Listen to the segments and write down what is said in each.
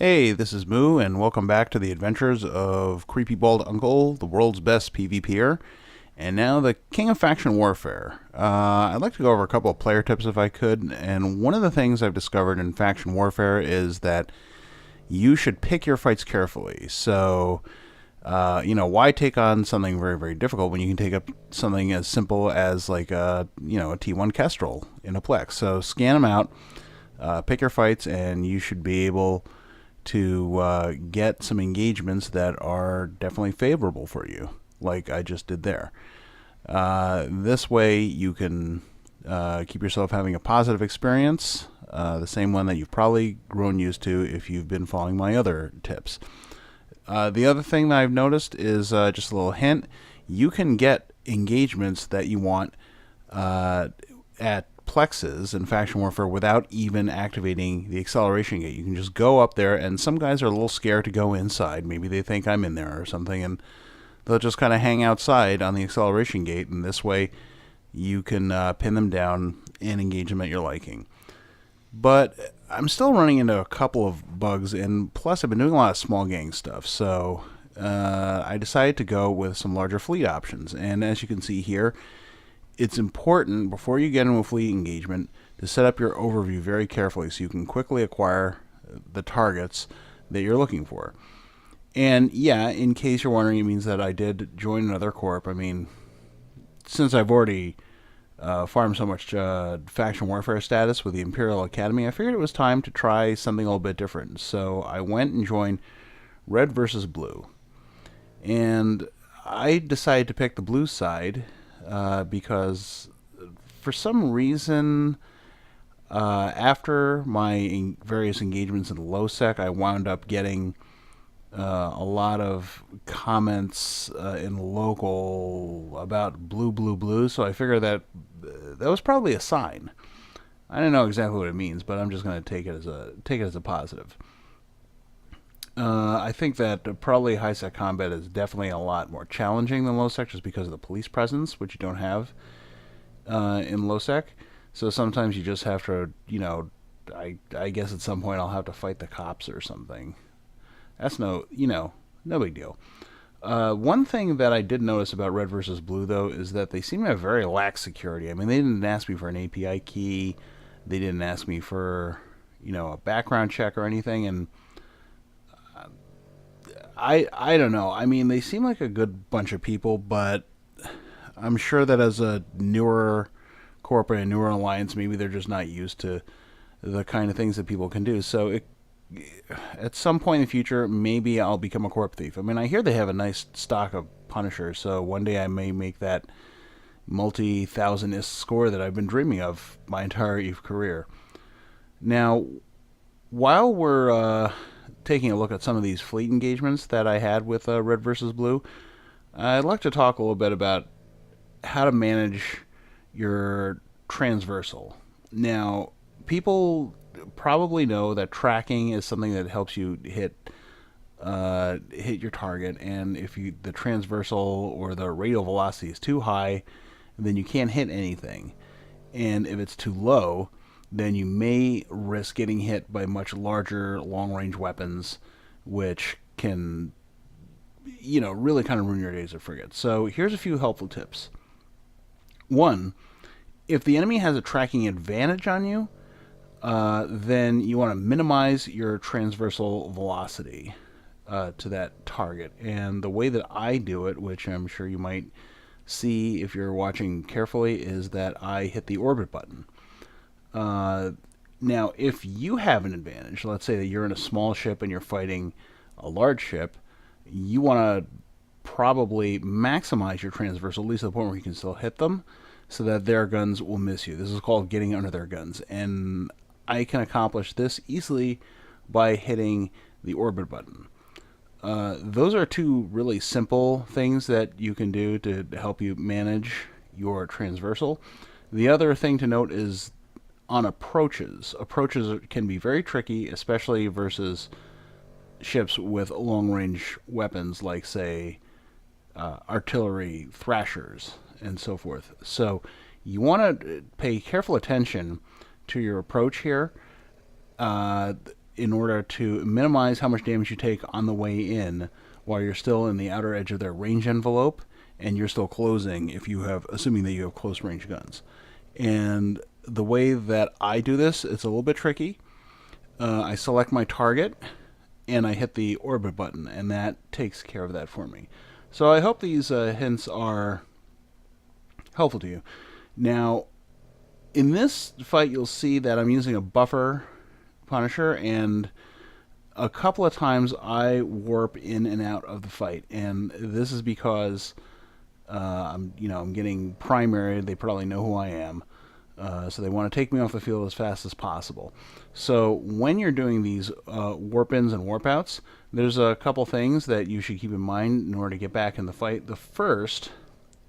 Hey, this is Moo, and welcome back to the adventures of Creepy Bald Uncle, the world's best PvPer, and now the King of Faction Warfare. I'd like to go over a couple of player tips if I could, and one of the things I've discovered in Faction Warfare is that you should pick your fights carefully. So, why take on something very, very difficult when you can take up something as simple as like a T1 Kestrel in a Plex? So scan them out, pick your fights, and you should be able to get some engagements that are definitely favorable for you, like I just did there. This way, you can keep yourself having a positive experience, the same one that you've probably grown used to if you've been following my other tips. The other thing that I've noticed is just a little hint: you can get engagements that you want at plexes in Faction Warfare without even activating the acceleration gate. You can just go up there, and some guys are a little scared to go inside. Maybe they think I'm in there or something, and they'll just kind of hang outside on the acceleration gate, and this way you can pin them down and engage them at your liking. But I'm still running into a couple of bugs, and plus I've been doing a lot of small gang stuff, so I decided to go with some larger fleet options. And as you can see here, it's important before you get into a fleet engagement to set up your overview very carefully so you can quickly acquire the targets that you're looking for. And yeah, in case you're wondering, it means that I did join another corp. I mean, since I've already farmed so much faction warfare status with the Imperial Academy, I figured it was time to try something a little bit different. So I went and joined Red versus Blue. And I decided to pick the blue side because for some reason, after my various engagements in the lowsec, I wound up getting a lot of comments in local about blue, blue, blue. So I figured that that was probably a sign. I don't know exactly what it means, but I'm just going to take it as a positive. I think that probably highsec combat is definitely a lot more challenging than lowsec just because of the police presence, which you don't have in lowsec. So sometimes you just have to, I guess at some point I'll have to fight the cops or something. That's no big deal. One thing that I did notice about red versus blue, though, is that they seem to have very lax security. I mean, they didn't ask me for an API key. They didn't ask me for, a background check or anything, and I don't know. I mean, they seem like a good bunch of people, but I'm sure that as a newer corporate and newer alliance, maybe they're just not used to the kind of things that people can do. So at some point in the future, maybe I'll become a corp thief. I mean, I hear they have a nice stock of Punishers, so one day I may make that multi-thousand score that I've been dreaming of my entire EVE career. Now, while we're taking a look at some of these fleet engagements that I had with Red versus Blue, I'd like to talk a little bit about how to manage your transversal. Now, people probably know that tracking is something that helps you hit your target, and if the transversal or the radial velocity is too high, then you can't hit anything. And if it's too low, then you may risk getting hit by much larger long-range weapons, which can, really kind of ruin your days of frigate. So here's a few helpful tips. One, if the enemy has a tracking advantage on you, then you want to minimize your transversal velocity to that target. And the way that I do it, which I'm sure you might see if you're watching carefully, is that I hit the orbit button. Now, if you have an advantage, let's say that you're in a small ship and you're fighting a large ship, you want to probably maximize your transversal, at least to the point where you can still hit them, so that their guns will miss you. This is called getting under their guns, and I can accomplish this easily by hitting the orbit button. Those are two really simple things that you can do to help you manage your transversal. The other thing to note is on approaches. Approaches can be very tricky, especially versus ships with long-range weapons like, say, artillery, thrashers, and so forth. So you want to pay careful attention to your approach here. in order to minimize how much damage you take on the way in while you're still in the outer edge of their range envelope and you're still closing if you have, assuming that you have close range guns. And the way that I do this, it's a little bit tricky. I select my target and I hit the orbit button, and that takes care of that for me. So I hope these hints are helpful to you. Now, in this fight, you'll see that I'm using a buffer Punisher, and a couple of times I warp in and out of the fight, and this is because I'm getting primary. They probably know who I am, so they want to take me off the field as fast as possible. So when you're doing these warp ins and warp outs, there's a couple things that you should keep in mind in order to get back in the fight. The first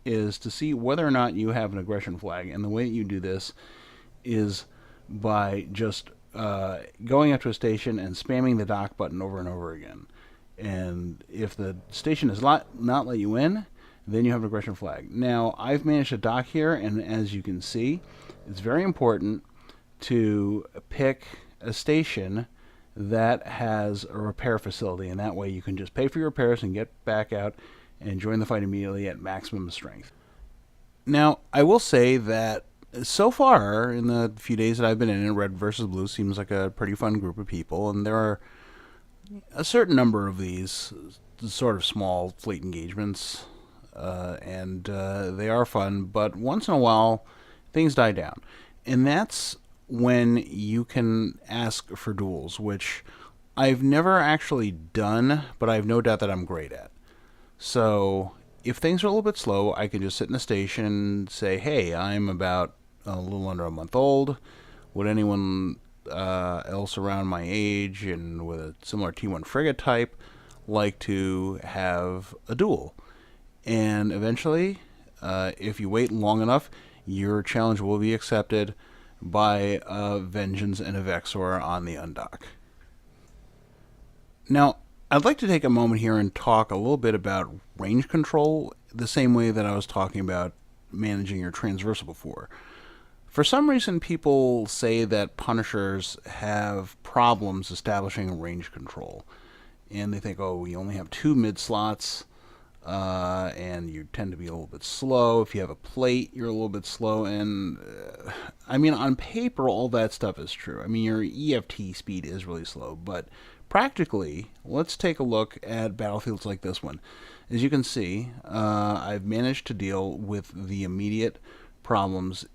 is to see whether or not you have an aggression flag, and the way that you do this is by just going up to a station and spamming the dock button over and over again. And if the station does not let you in, then you have an aggression flag. Now, I've managed to dock here, and as you can see, it's very important to pick a station that has a repair facility, and that way you can just pay for your repairs and get back out and join the fight immediately at maximum strength. Now, I will say that so far, in the few days that I've been in it, Red versus Blue seems like a pretty fun group of people, and there are a certain number of these sort of small fleet engagements, and they are fun, but once in a while, things die down. And that's when you can ask for duels, which I've never actually done, but I have no doubt that I'm great at. So if things are a little bit slow, I can just sit in the station and say, hey, I'm about a little under a month old. Would anyone else around my age and with a similar T1 frigate type like to have a duel? And eventually, if you wait long enough, your challenge will be accepted by Vengeance and a Vexor on the undock. Now, I'd like to take a moment here and talk a little bit about range control, the same way that I was talking about managing your transversal before. For some reason, people say that Punishers have problems establishing range control. And they think, oh, we only have 2 mid slots, and you tend to be a little bit slow. If you have a plate, you're a little bit slow. And, on paper, all that stuff is true. I mean, your EFT speed is really slow, but practically, let's take a look at battlefields like this one. As you can see, I've managed to deal with the immediate problems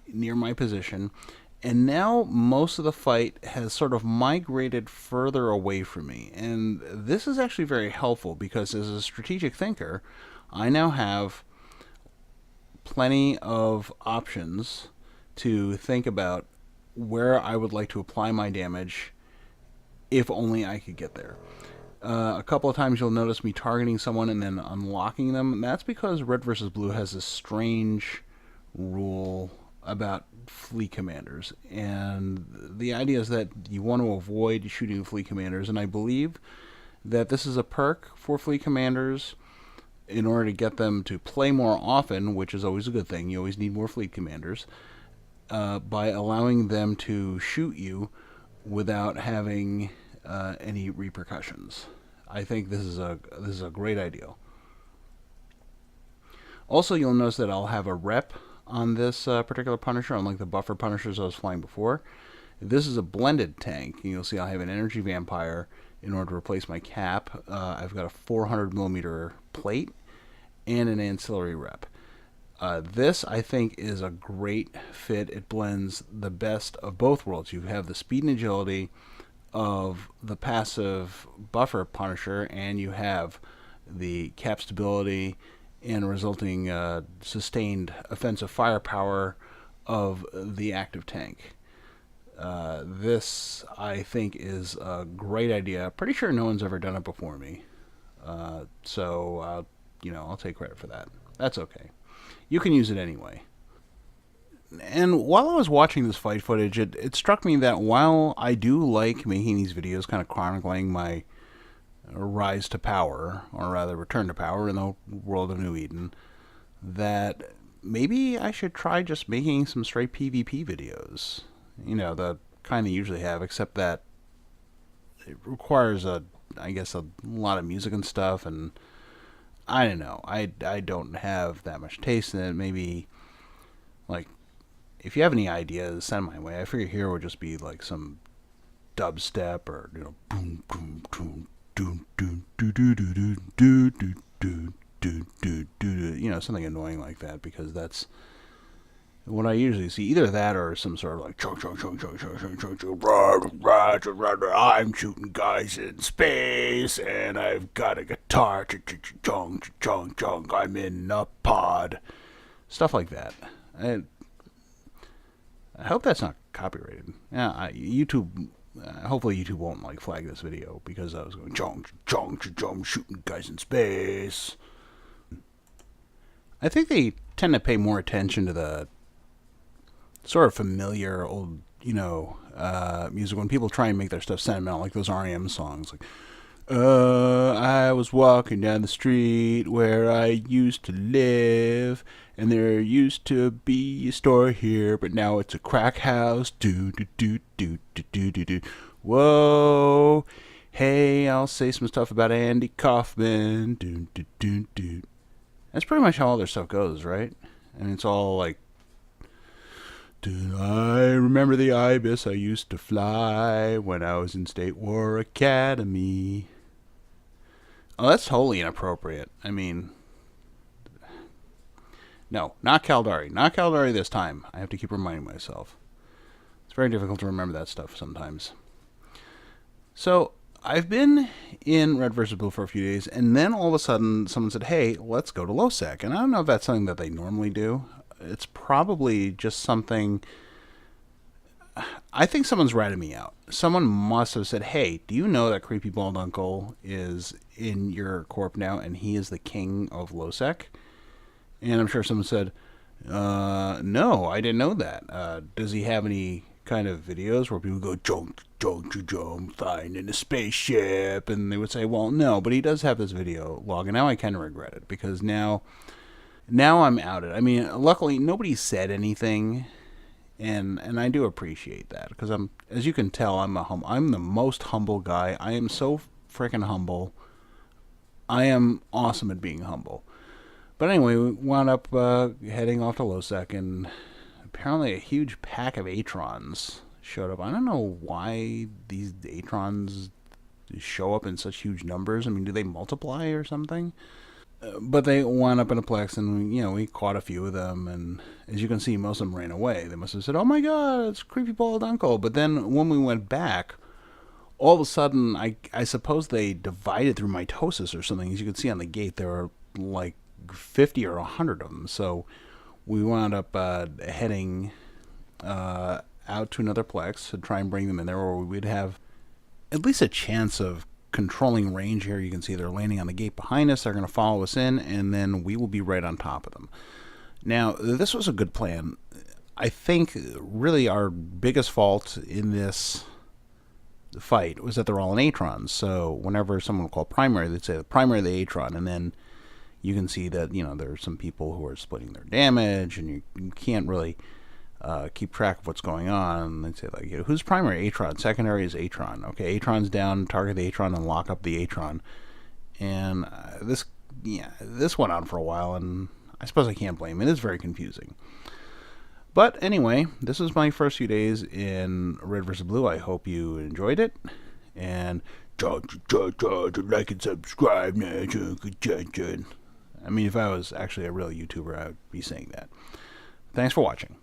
near my position, and now most of the fight has sort of migrated further away from me. And this is actually very helpful because as a strategic thinker, I now have plenty of options to think about where I would like to apply my damage if only I could get there. A couple of times you'll notice me targeting someone and then unlocking them. And that's because Red versus Blue has this strange rule about fleet commanders. And the idea is that you want to avoid shooting fleet commanders. And I believe that this is a perk for fleet commanders in order to get them to play more often, which is always a good thing. You always need more fleet commanders, by allowing them to shoot you without having any repercussions. I think this is a great idea. Also, you'll notice that I'll have a rep on this particular Punisher, unlike the buffer Punishers I was flying before. This is a blended tank. You'll see I have an energy vampire in order to replace my cap. I've got a 400mm plate and an ancillary rep. This, I think, is a great fit. It blends the best of both worlds. You have the speed and agility of the passive buffer Punisher, and you have the cap stability and resulting sustained offensive firepower of the active tank. This, I think, is a great idea. Pretty sure no one's ever done it before me. So I'll take credit for that. That's okay. You can use it anyway. And while I was watching this fight footage, it struck me that while I do like making these videos kind of chronicling my rise to power, or rather return to power in the world of New Eden, that maybe I should try just making some straight PvP videos. The kind they usually have, except that it requires I guess a lot of music and stuff, and I don't know. I don't have that much taste in it. Maybe like if you have any ideas, send them my way. I figure here would just be like some dubstep or boom boom boom doom doom doo doo doo doo doo doo doo doo doo, something annoying like that, because that's what I usually see. Either that or some sort of like chung chung chung chung chung chung chung chung. I'm shooting guys in space and I've got a guitar. Chung chung chung. I'm in a pod. Stuff like that. I hope that's not copyrighted. Yeah, YouTube. Hopefully YouTube won't like flag this video because I was going chung chung chung shooting guys in space. I think they tend to pay more attention to the sort of familiar old, music when people try and make their stuff sentimental, like those REM songs, like I was walking down the street where I used to live, and there used to be a store here, but now it's a crack house. Do do do do do do do do. Whoa, hey, I'll say some stuff about Andy Kaufman. Do do do do. That's pretty much how all their stuff goes, right? And it's all like, I remember the ibis I used to fly when I was in State War Academy. Oh, that's totally inappropriate. I mean, no, not Caldari. Not Caldari this time. I have to keep reminding myself. It's very difficult to remember that stuff sometimes. So, I've been in Red vs. Blue for a few days, and then all of a sudden someone said, hey, let's go to lowsec. And I don't know if that's something that they normally do. It's probably just something. I think someone's ratted me out. Someone must have said, hey, do you know that Creepy Bald Uncle is in your corp now and he is the king of lowsec? And I'm sure someone said, no, I didn't know that. Does he have any kind of videos where people go, jump, jump, jump, flying in a spaceship? And they would say, well, no, but he does have this video log. And now I kind of regret it, because now I'm outed. I mean, luckily nobody said anything, and I do appreciate that, because as you can tell, I'm the most humble guy. I am so freaking humble. I am awesome at being humble. But anyway, we wound up heading off to lowsec, and apparently a huge pack of Atrons showed up. I don't know why these Atrons show up in such huge numbers. I mean, do they multiply or something? But they wound up in a plex, and we caught a few of them, and as you can see, most of them ran away. They must have said, oh my god, it's Creepy Bald Uncle. But then when we went back, all of a sudden, I suppose they divided through mitosis or something. As you can see on the gate, there were like 50 or 100 of them. So we wound up heading out to another plex to try and bring them in there, where we'd have at least a chance of controlling range. Here you can see they're landing on the gate behind us. They're going to follow us in, and then we will be right on top of them. Now, this was a good plan. I think really our biggest fault in this fight was that they're all in Atrons. So whenever someone would call primary, they'd say the primary of the Atron, and then you can see that there are some people who are splitting their damage, and you can't really keep track of what's going on. They'd say, like, who's primary? Atron. Secondary is Atron. Okay, Atron's down, target the Atron and lock up the Atron. And this went on for a while, and I suppose I can't blame it. It's very confusing. But anyway, this is my first few days in Red vs. Blue. I hope you enjoyed it. And like and subscribe. I mean, if I was actually a real YouTuber, I would be saying that. Thanks for watching.